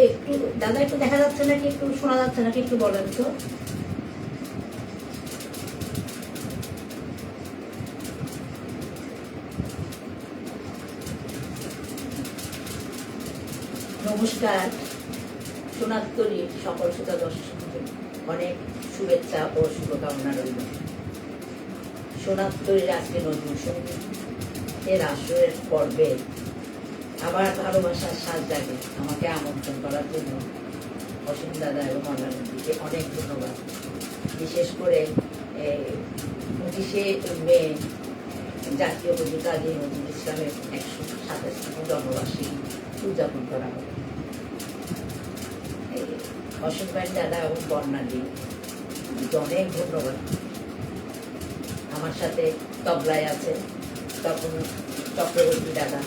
একটু দাদা একটু দেখা যাচ্ছে নাকি, একটু শোনা যাচ্ছে নাকি, একটু বলেন তো। নমস্কার, সোনাত্তরীর সকল শ্রোতা দর্শকদের অনেক শুভেচ্ছা ও শুভকামনা রইল। সোনাত্তরীর আজকে নতুন সঙ্গীত এর আসরের পর্বে আমার ভালোবাসার সাজ জাগে আমাকে আমন্ত্রণ করার জন্য অসীম দাদা এবং অন্যান্যদিকে অনেক ধন্যবাদ। বিশেষ করে 25শে মে জাতীয় কবি কাজী নজরুল ইসলামের 127তম জন্মবার্ষিকী উদযাপন করা হবে। অসীম ভাই দাদা এবং বর্ণালী অনেক ধন্যবাদ। আমার সাথে তবলায় আছে তখন চক্রবর্তী দাদা,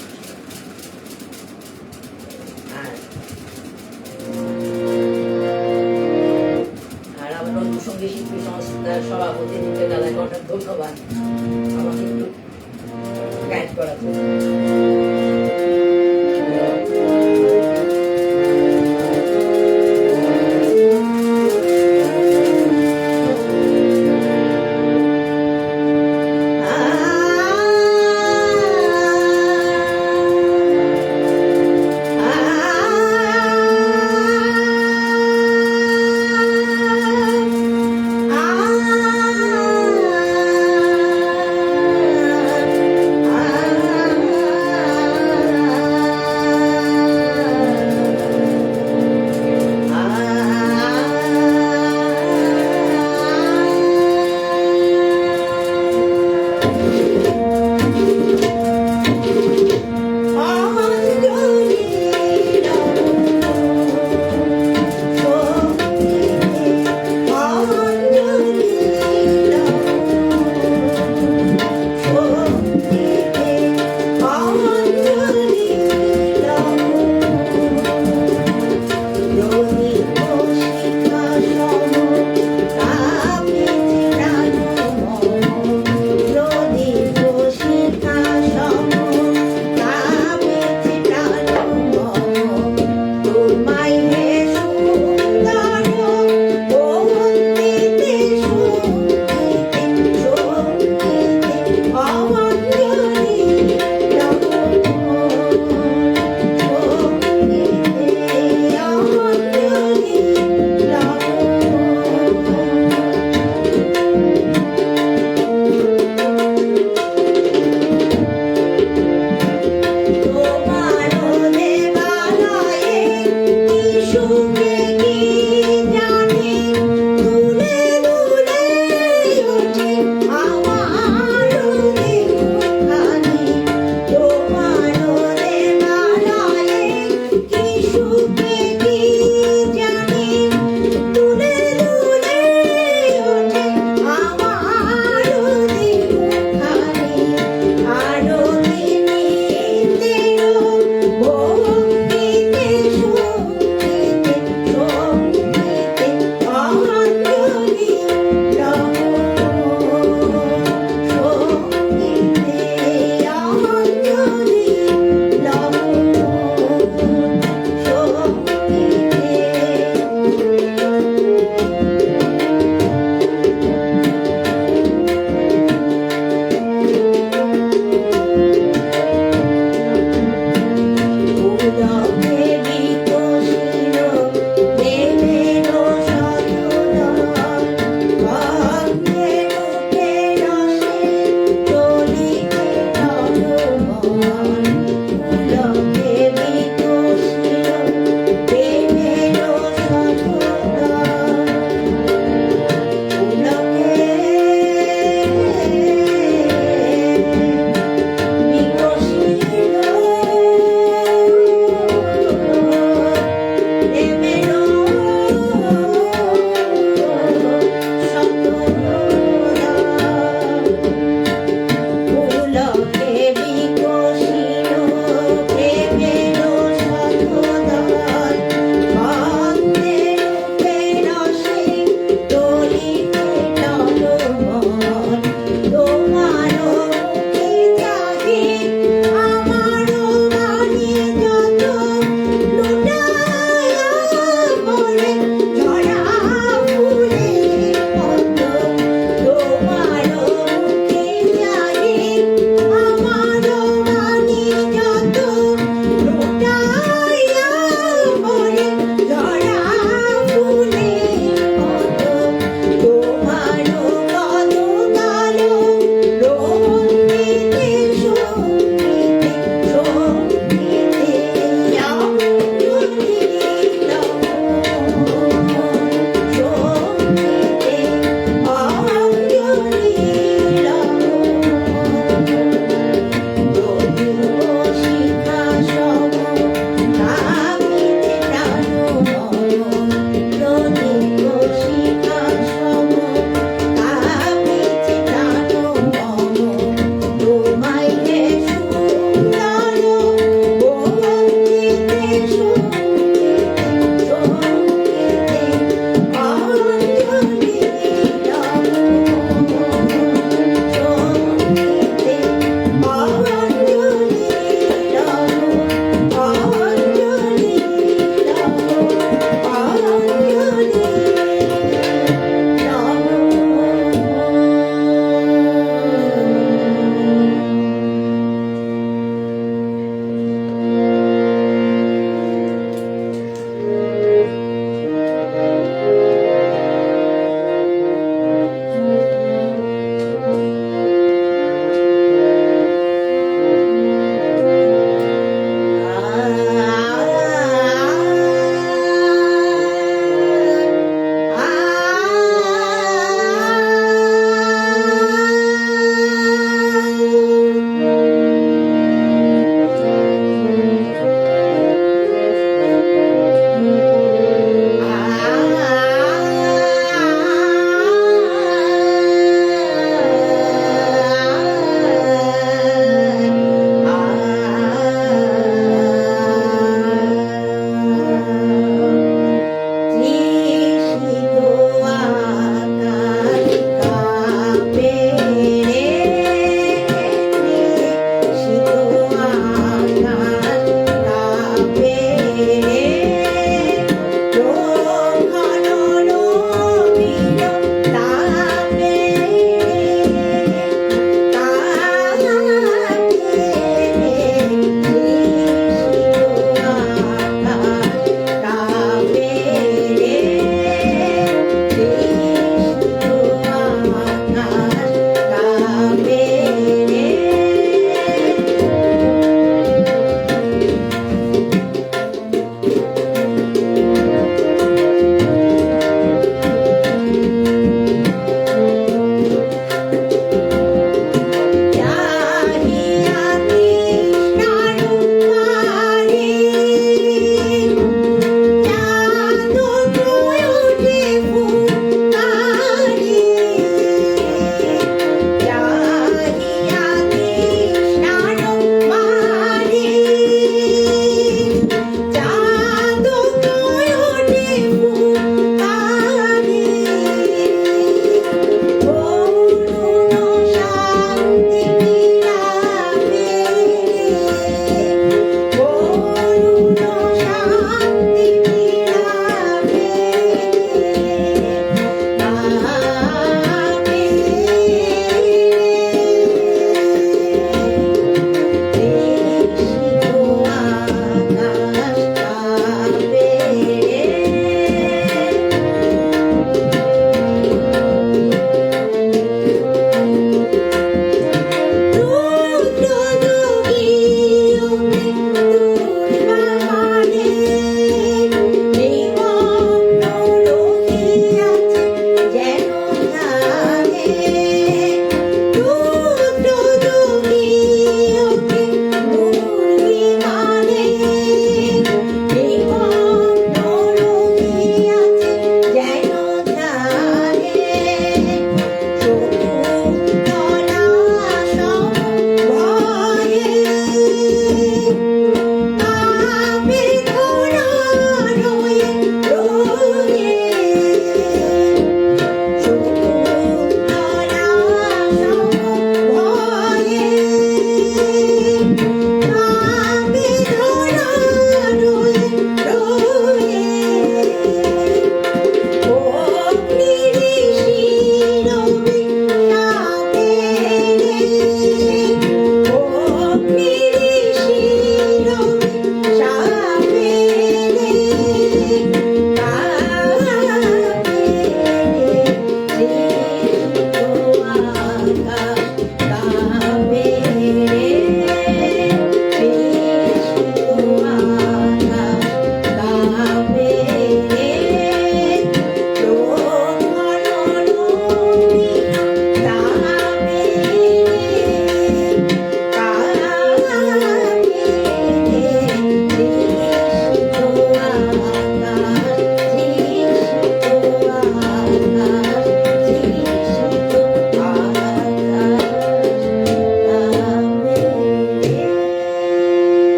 আর আমার নতুন সঙ্গীত শিল্পী সংস্থার সভাপতি দিতে দাদাকে অনেক ধন্যবাদ আমাকে একটু গাইড করার জন্য।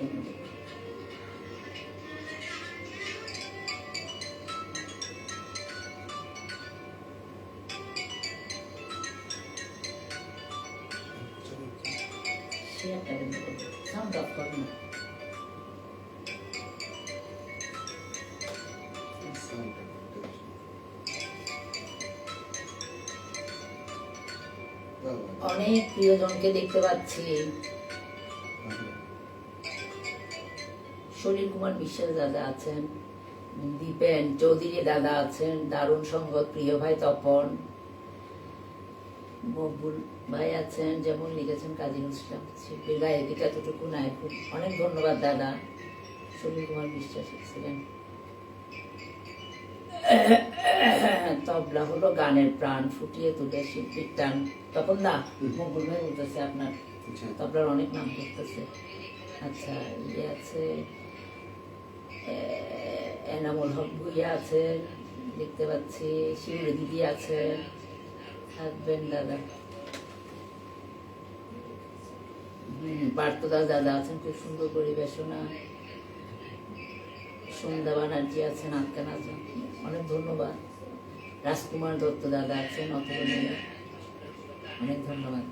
ধন্যবাদ। শেয়ারটা ধন্যবাদ। সাউন্ড অফ করো না। অনেক প্রিয়জনকে দেখতে পাচ্ছি। সলিল কুমার বিশ্বাস দাদা আছেন, দীপেন চৌধুরী দাদা আছেন, দারুণ সঙ্গত প্রিয় ভাই তপন, মকবুল ভাই আছেন, যেমন লিখেছেন কাজী ইসলাম, শিল্পীর গায়েবী এতটুকু নাই। খুব অনেক ধন্যবাদ দাদা। সলিল কুমার বিশ্বাস ছিলেন। তবলা হলো গানের প্রাণ, ফুটিয়ে তুলে শিল্পীর টান। তপন দা, মকবুল ভাই বলতেছে আপনার তবলার অনেক নাম করতেছে। আচ্ছা, ইয়ে আছে, এনামুল হক ভুইয়া আছে দেখতে পাচ্ছি, শিউলি দিদি আছে, থাকবেন দাদা। পার্থদাস দাদা আছেন, খুব সুন্দর পরিবেশনা। সন্ধ্যা ব্যানার্জি আছেন, আটকান আছেন, অনেক ধন্যবাদ। রাজকুমার দত্ত দাদা আছেন, অনেক ধন্যবাদ।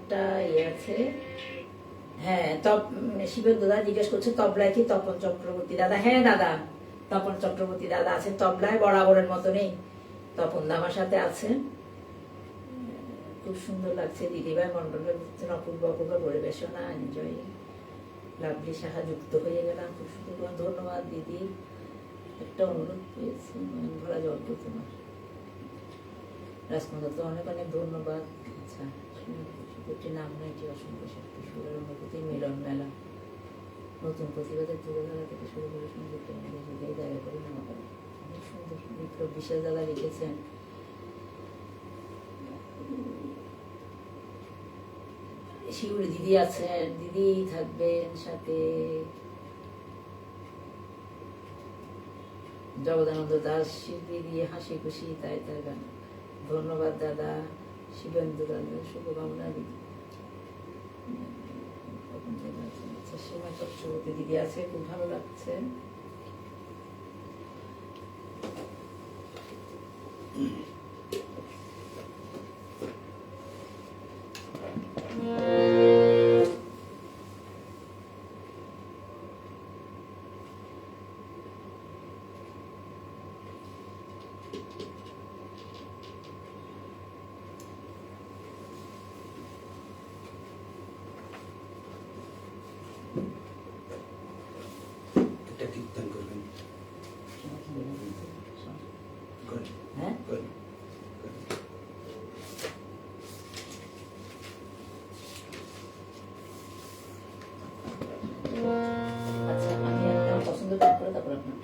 একটা ইয়ে আছে। হ্যাঁ, শিবের দাদা জিজ্ঞেস করছে তবলায় কি তপন চক্রবর্তী দাদা? হ্যাঁ দাদা, তপন চক্রবর্তী দাদা আছেন তবলায়, বরাবরের মতনই তপন দা আমার সাথে আছেন। খুব সুন্দর লাগছে, দিদিভাই মন্ডলের অপূর্ব অপূর্ব পরিবেশনা, এনজয়, লাভলি শাখা যুক্ত হয়ে গেলাম, খুব সুন্দর। ধন্যবাদ দিদি। একটা অনুরোধ পেয়েছি, মন ভরা জল্প তোমার। রাজকুমার তো অনেক অনেক ধন্যবাদ। আচ্ছা, নাম নয় এটি অসংখ্য শক্তি, সুরের অনুভূতি, মিলন মেলা, নতুন প্রতিবাদের তুলধারা থেকে শুরু করে সংযুক্ত যুগেই দেখা করি না আমাকে। অনেক সুন্দর বিপ্লব বিশেষ দাদা লিখেছেন। শিউরি দিদি আছেন, দিদি থাকবেন সাথে। জগদানন্দ দাস শিল্পী দিয়ে হাসি খুশি তাই তার গান। ধন্যবাদ দাদা। শিবেন্দ্র দাদা শুভকামনা দিদি। সীমা চক্রবর্তী দিদি আছে, খুব ভালো লাগছে। কীর্তন করবেন। হ্যাঁ, আচ্ছা, আমি একটা পছন্দ করে তারপর আপনার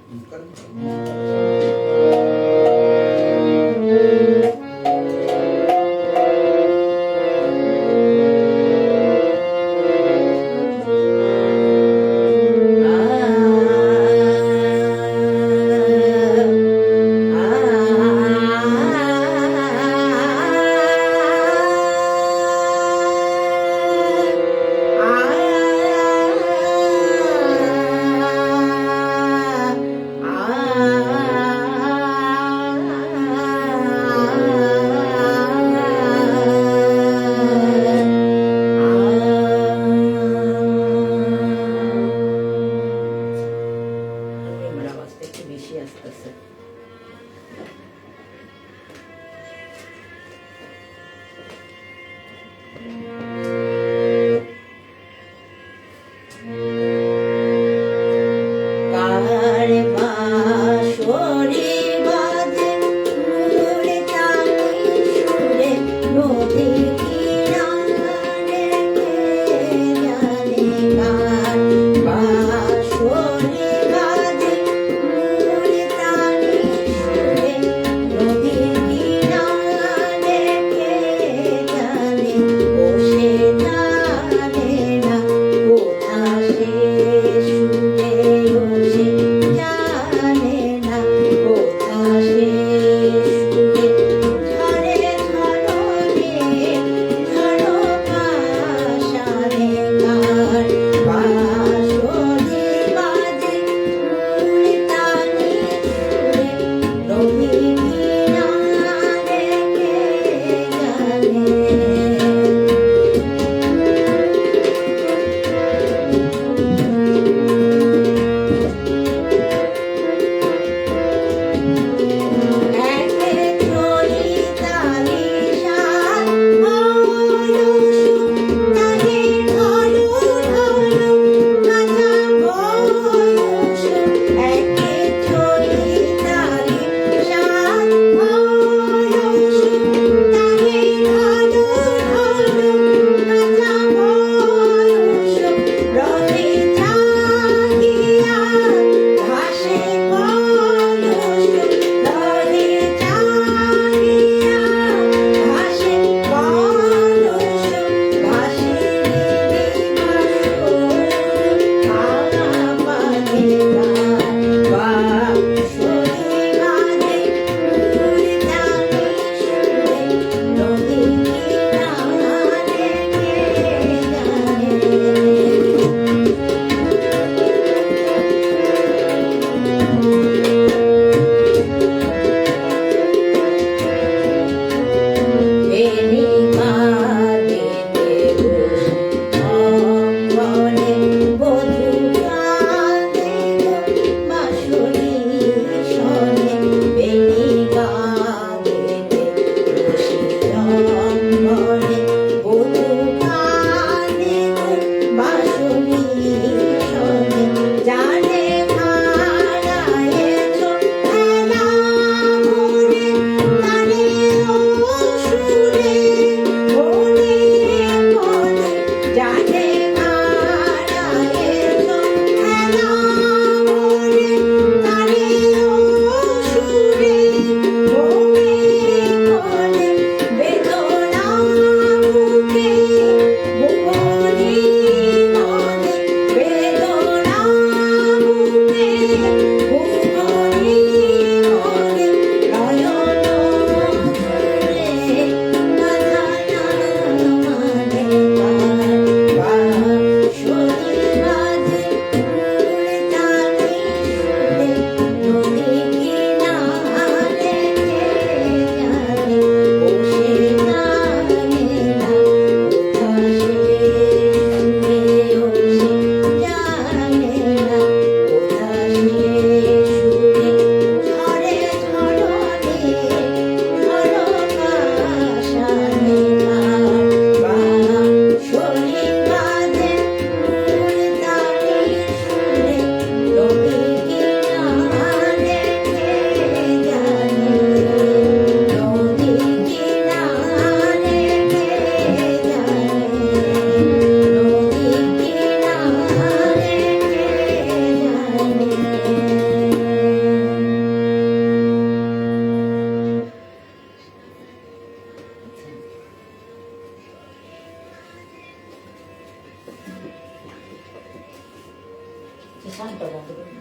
সাউন্ডটা বন্ধ করুন,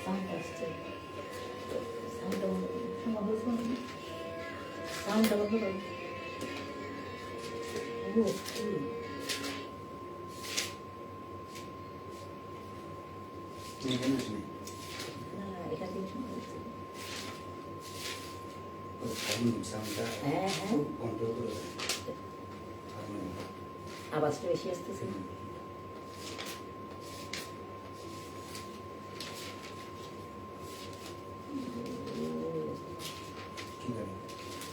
সাউন্ড আসছে, সাউন্ডটা বন্ধ করুন, সাউন্ডটা বন্ধ করুন। এখান থেকে শুনতে পাচ্ছি। হ্যাঁ হ্যাঁ, আওয়াজটা বেশি আসতেছে।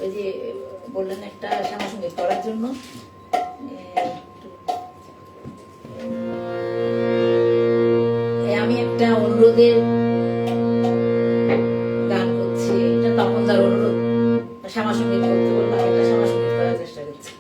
ওই যে বললেন একটা সাংসঙ্গিক করার জন্য, আমি একটা অনুরোধের গান করছি, এটা তপনদার অনুরোধ, সাংসঙ্গিক করতে বললাম, একটা সাংসঙ্গিক করার চেষ্টা করছি।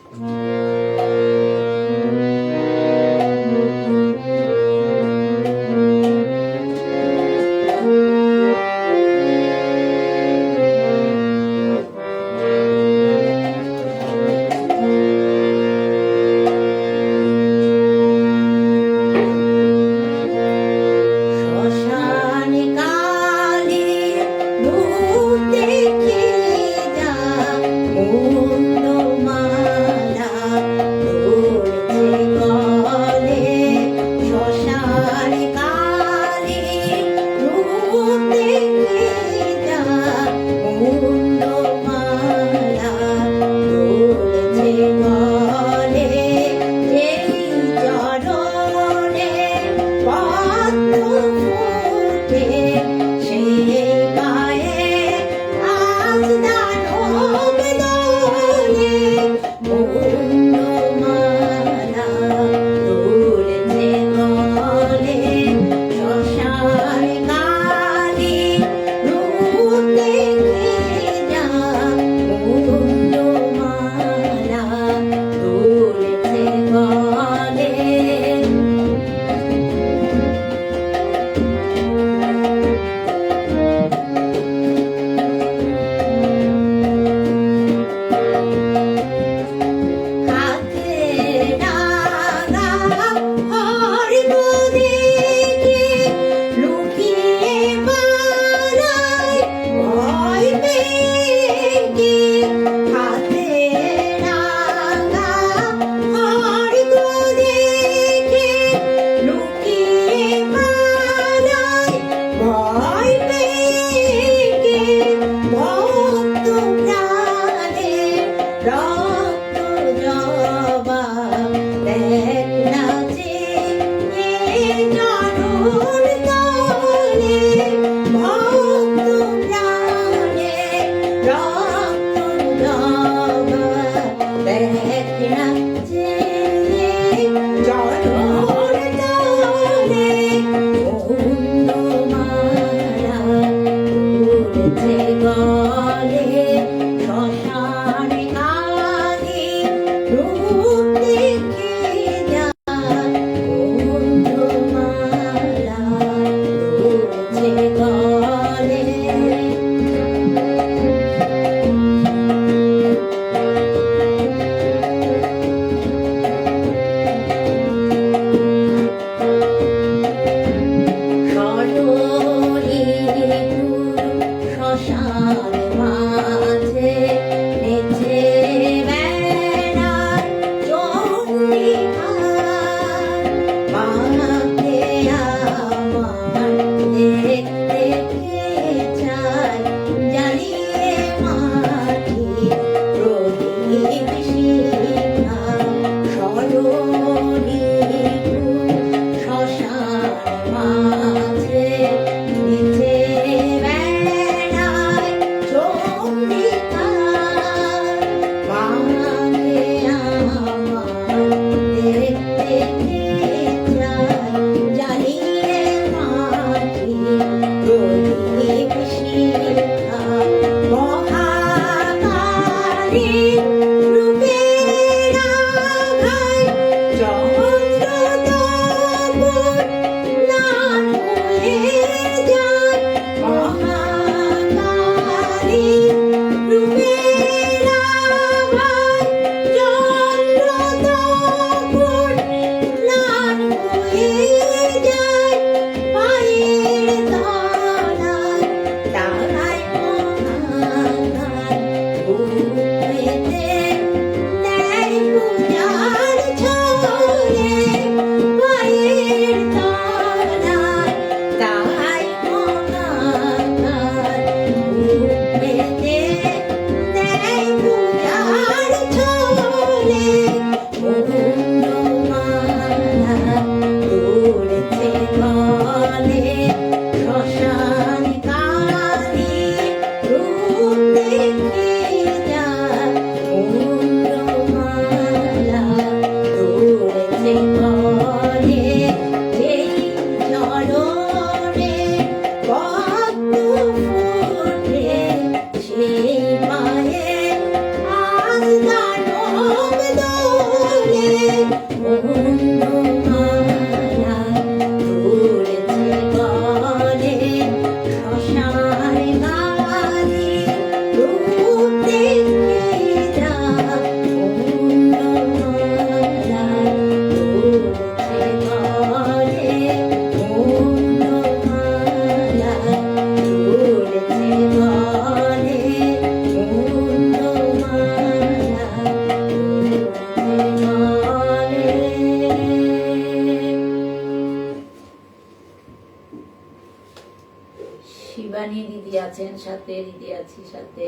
দিদি আছেন সাথে, দিদি আছি সাথে,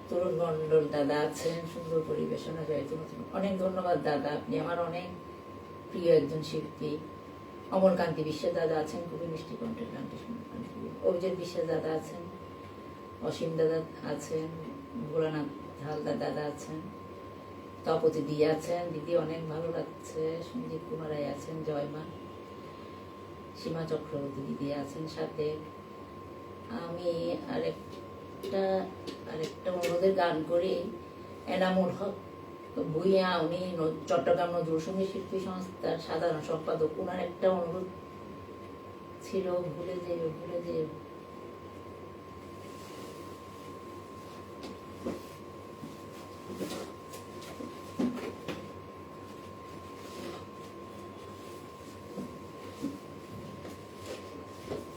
তরুণ মন্ডল দাদা আছেন, সুন্দর পরিবেশনা জয়িত নতুন। অনেক ধন্যবাদ দাদা, আপনি আমার অনেক প্রিয় একজন শিল্পী। অমরকান্তি বিশ্বাস দাদা আছেন, খুবই মিষ্টি কণ্ঠের গানটি শুনে। অভিজিৎ বিশ্বাস দাদা আছেন, অসীম দাদা আছেন, ভোলানাথ হালদার দাদা আছেন, তপতি দি আছেন, দিদি অনেক ভালো লাগছে, সঞ্জীব কুমার রায় আছেন, জয়মা, সীমা চক্রবর্তী দিদি আছেন সাথে। আমি আরেকটা অনুরোধের গান করি। এনামুল হক ভূঁইয়া, উনি চট্টগ্রাম নজরুল সঙ্গীত শিল্পী সংস্থার সাধারণ সম্পাদক, ওনার একটা অনুরোধ ছিল, ভুলে যেও ভুলে যেও।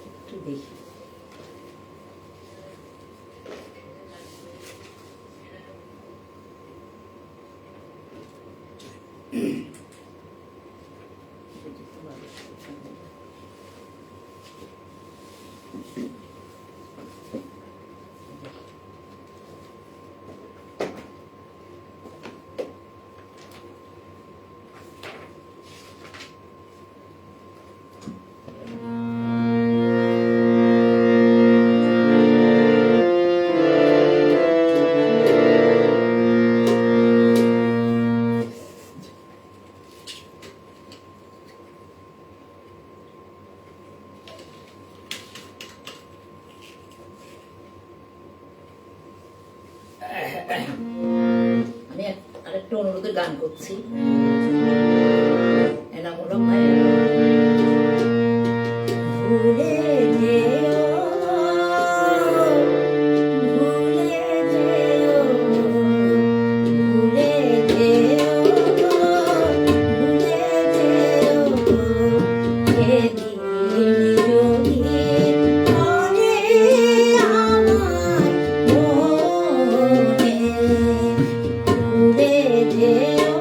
একটু দেখি আমি আরেকটা অনুরোধের গান করছি। এনামুল হক ভাই, ভুলে যেও ভুলে যেও ভুলে যেও ভুলে যেও, সেদিন যদি মনে আমার মনে, ভুলে যেও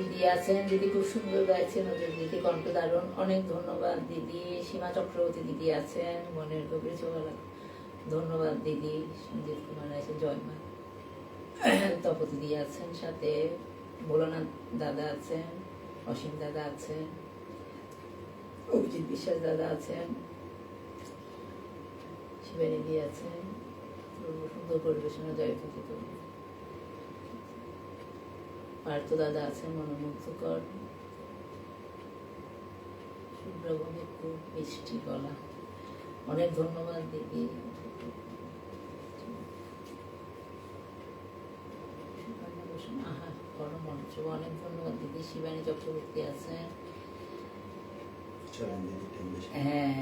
দিদি আছেন, দিদি খুব সুন্দর গাইছেন, ওদের দিদি কণ্ঠ দারুণ, অনেক ধন্যবাদ দিদি। সীমা চক্রবর্তী দিদি আছেন, মনের গভীর ছোঁয়া, ধন্যবাদ দিদি। সঞ্জিত কুমার আছে, জয়মা। তপতি দিদি আছেন, সাথে ভোলানাথ দাদা আছেন, অসীম দাদা আছেন, অভিজিৎ বিশ্বাস দাদা আছেন, শিবানী দি আছেন। সুন্দর পরিবেশনা জয়প্রতীত। পার্থ দাদা আছেন, মনোমুগ্ধকর। শুভ্রবনে খুব মিষ্টি গলা, অনেক ধন্যবাদ দিদি। আহা গরম মঞ্চ, অনেক ধন্যবাদ দিদি। শিবানী চক্রবর্তী আছেন, হ্যাঁ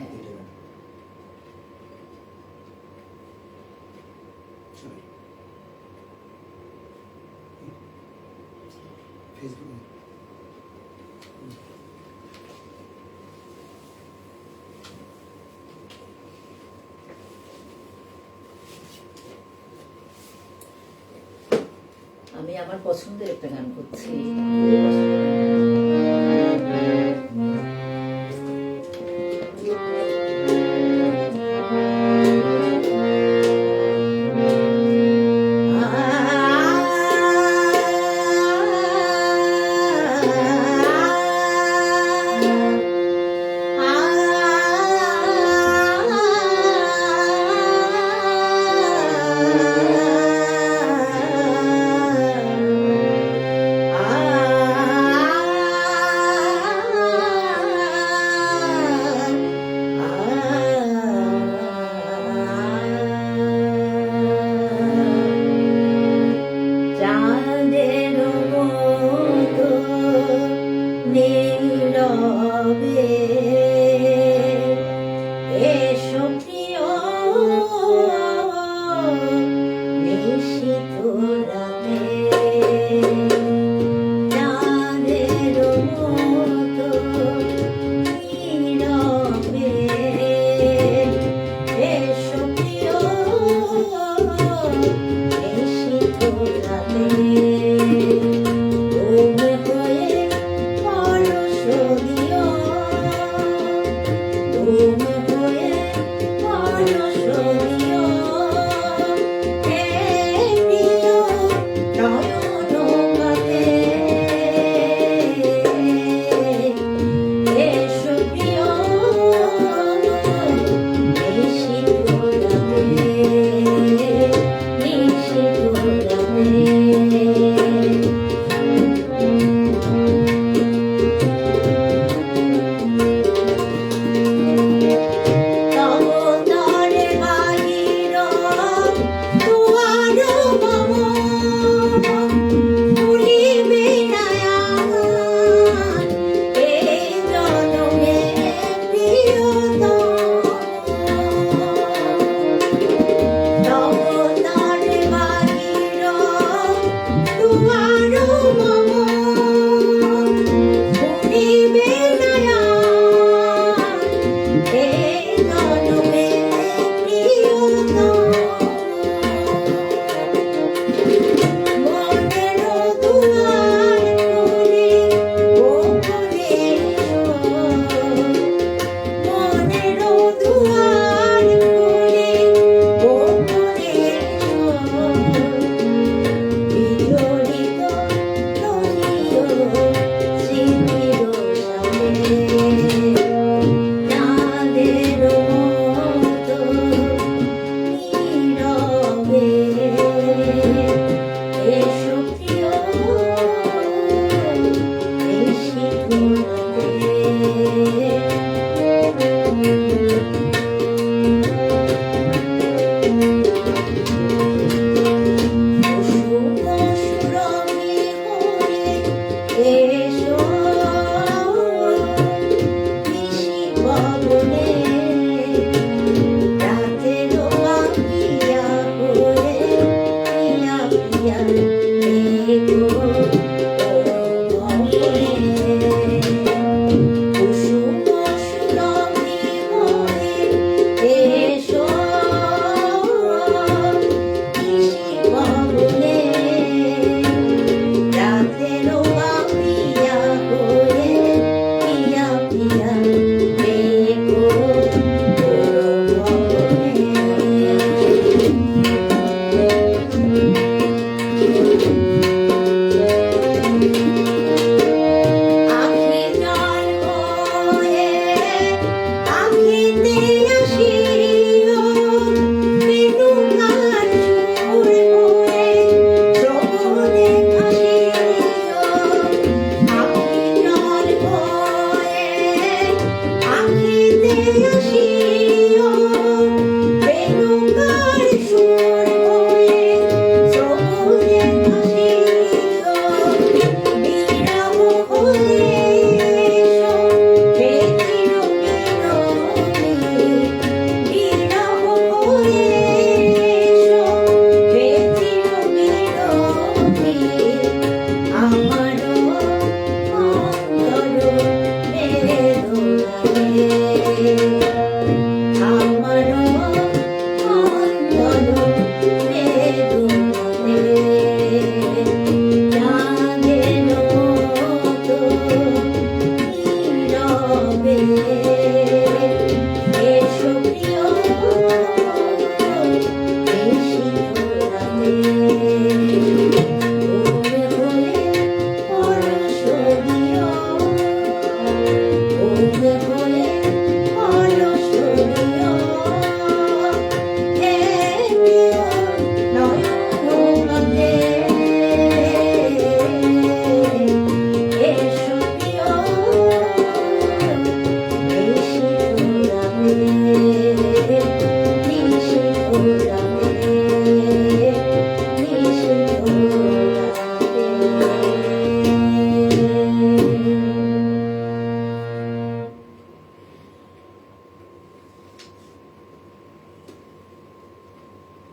আমি আমার পছন্দের একটা গান করছি।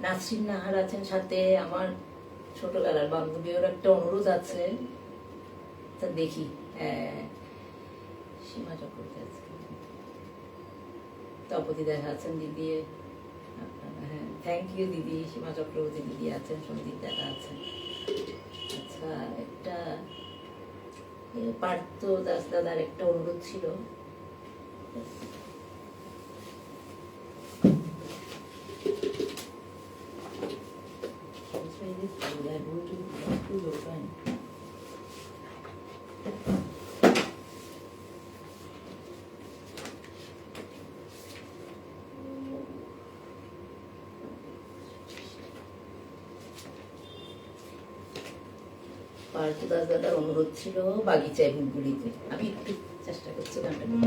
নাসরিন নাহার আছেন সাথে, আমার ছোটবেলার বান্ধবী, ওর একটা অনুরোধ আছে, তা দেখি। হ্যাঁ, সীমা চক্রবর্তী আছে, তপতি দেখা আছেন দিদি। হ্যাঁ, থ্যাংক ইউ দিদি। সীমা চক্রবর্তী দিদি আছেন, সন্দীপ দেখা আছেন। আচ্ছা, একটা পার্থ দাস দাদার একটা অনুরোধ ছিল, পার্থ দাস দাদার অনুরোধ ছিল বাগিচায় বুলবুলিতে। আমি একটু চেষ্টা করছি গানটা করতে।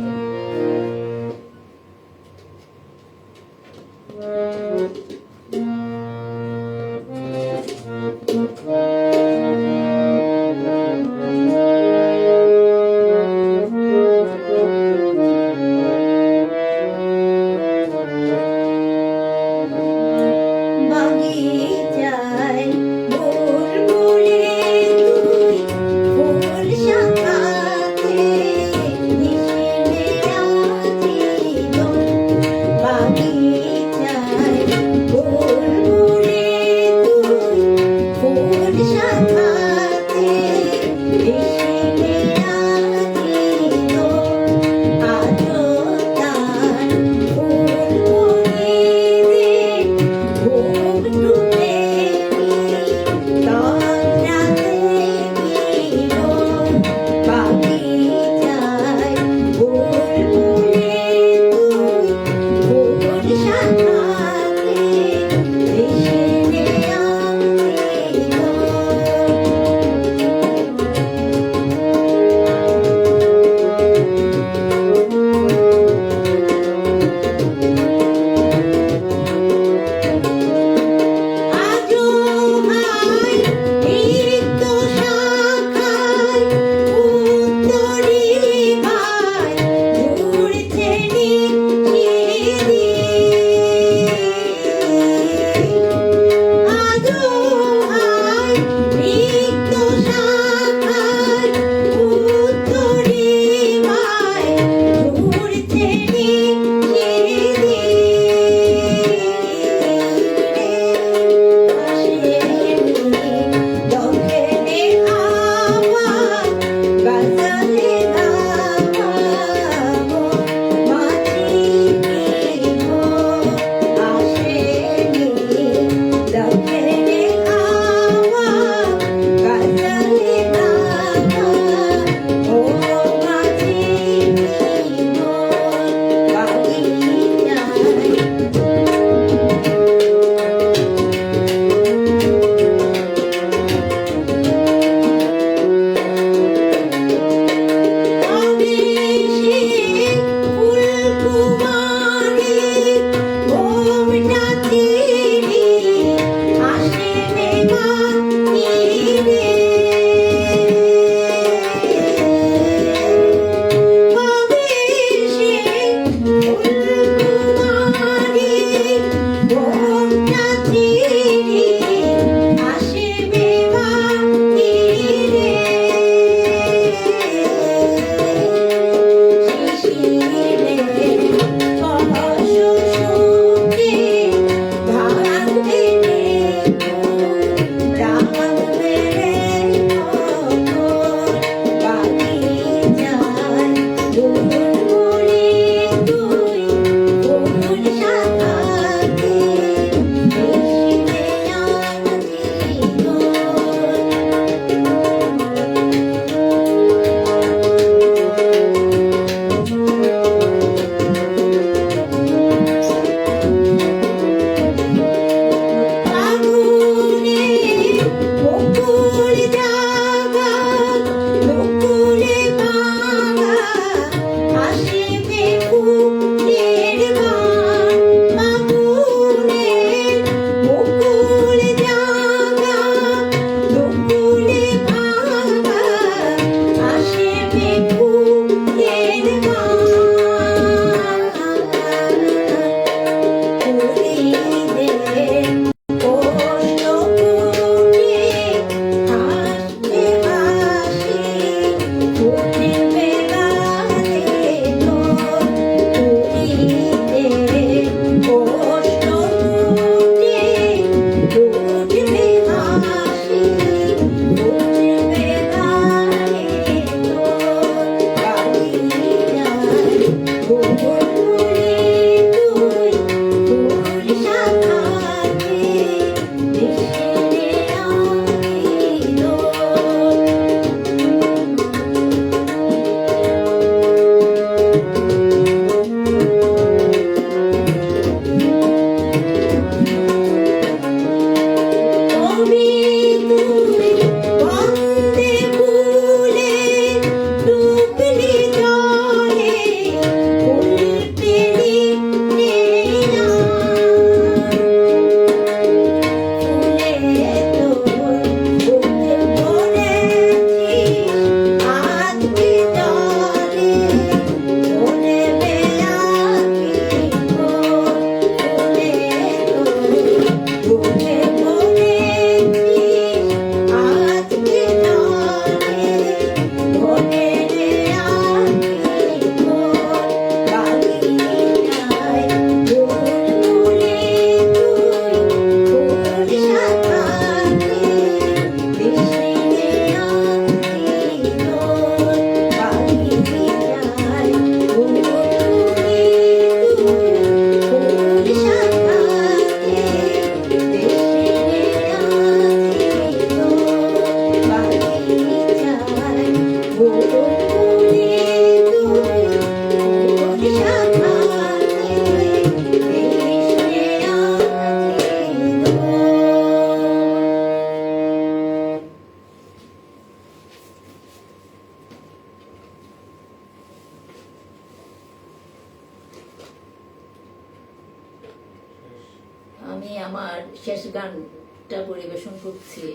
আমি আমার শেষ গানটা পরিবেশন করছি।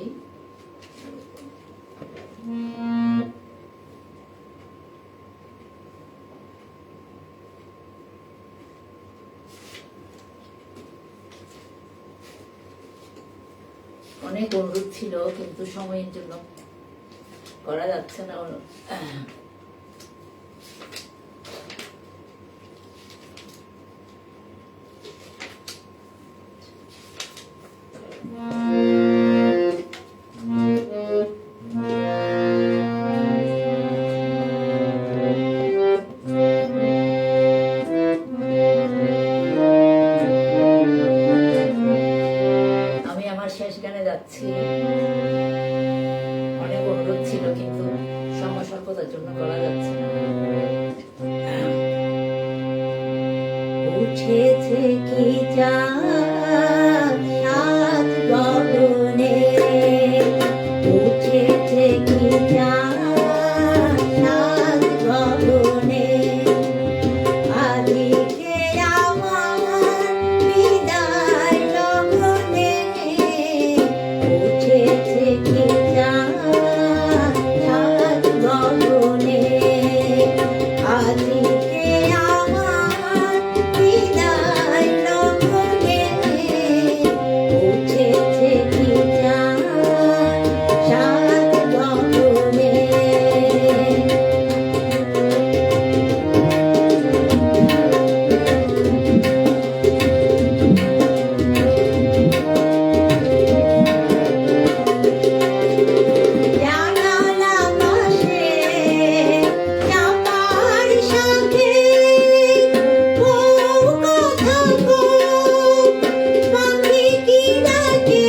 অনেক অনুরোধ ছিল কিন্তু সময়ের জন্য করা যাচ্ছে না। আমি আমার শেষ গানে যাচ্ছি। অনেক অনুরোধ ছিল কিন্তু সময় স্বল্পতার জন্য করা যাচ্ছে না। উঠেছে কি চাঁদ সাত গগনে, উঠেছে কি চাঁদ সাত গগনে, আদিকে আমার বিদায় লগনে, উঠেছে কি চাঁদ সাত গগনে, আদিকে আমার বিদায় লগনে, উঠেছে কি চাঁদ সাত গগনে। জানালা পাশে চাপার সাথে বউ কথা বউ, পাখি কি ডাকে।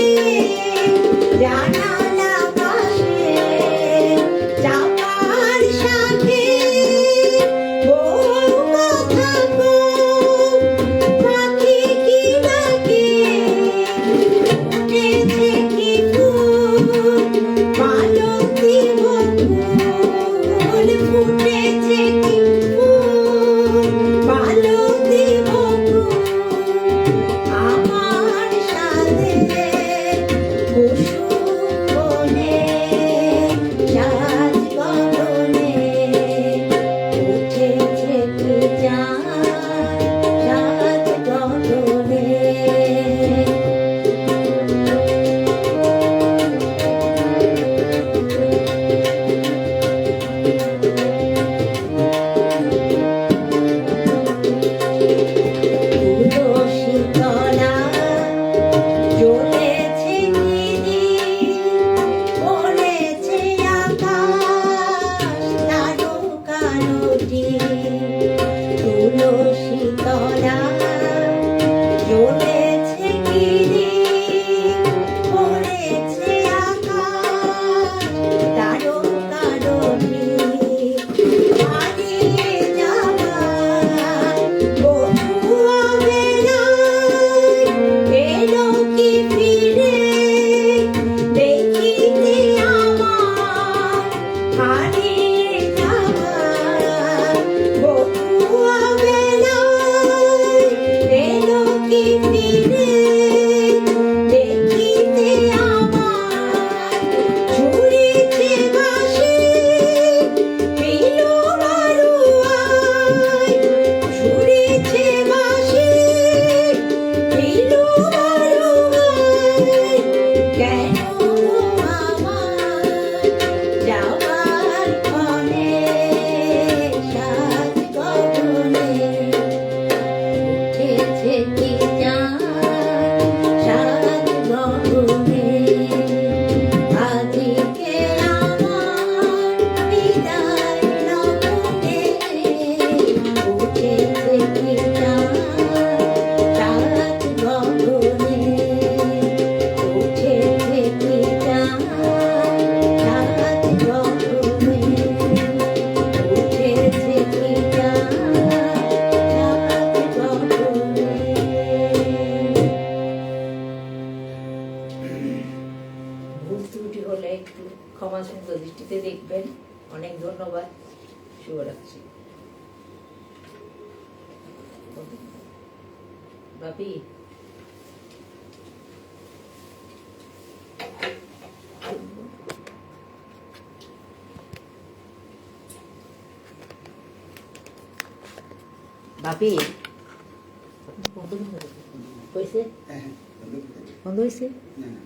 জানালা পাশে চাপার সাথে বউ কথা বউ, পাখি কি ডাকে। উঠেছে কি ফুল মালতী বকুল, ফুটেছে কি ফুল মালতী বকুল, আমার সাথে কুসুম বনে সাত গগনে, উঠেছে কি চাঁদ সাত গগনে। তুলসী তলা জ্বলেছে গিরি, পড়েছে আকাশ তারকারটি। তুলসী তলা জ্বলেছে গিরি, পড়েছে আকাশ তারকারটি। হারিয়ে যাওয়া বধুয়া বেলায় এলো কি ফিরে, দেখিতে আমার হারিয়ে যাওয়া বধুয়া বেলায় এলো কি ফিরে, দেখিতে আমার ঝুড়িতে বাসে পিলো বারুয়ায়, ঝুড়িতে বাসে পিলো বারুয়ায়, কেন আমার যাওয়ার ক্ষণে সাত গগনে, উঠেছে কি চাঁদ সাত গগনে, আদিকে আমার বিদায় লগনে, উঠেছে কি চাঁদ সাত গগনে, উঠেছে কি চাঁদ সাত গগনে, উঠেছে কি চাঁদ সাত গগনে। ভুল ত্রুটি হলে একটু ক্ষমা সুন্দর দৃষ্টিতে দেখবেন। অনেক ধন্যবাদ। শুভরাত্রি। বাপি বাপি কইছে হ্যাঁ, বন্ধ হয়েছে না, না।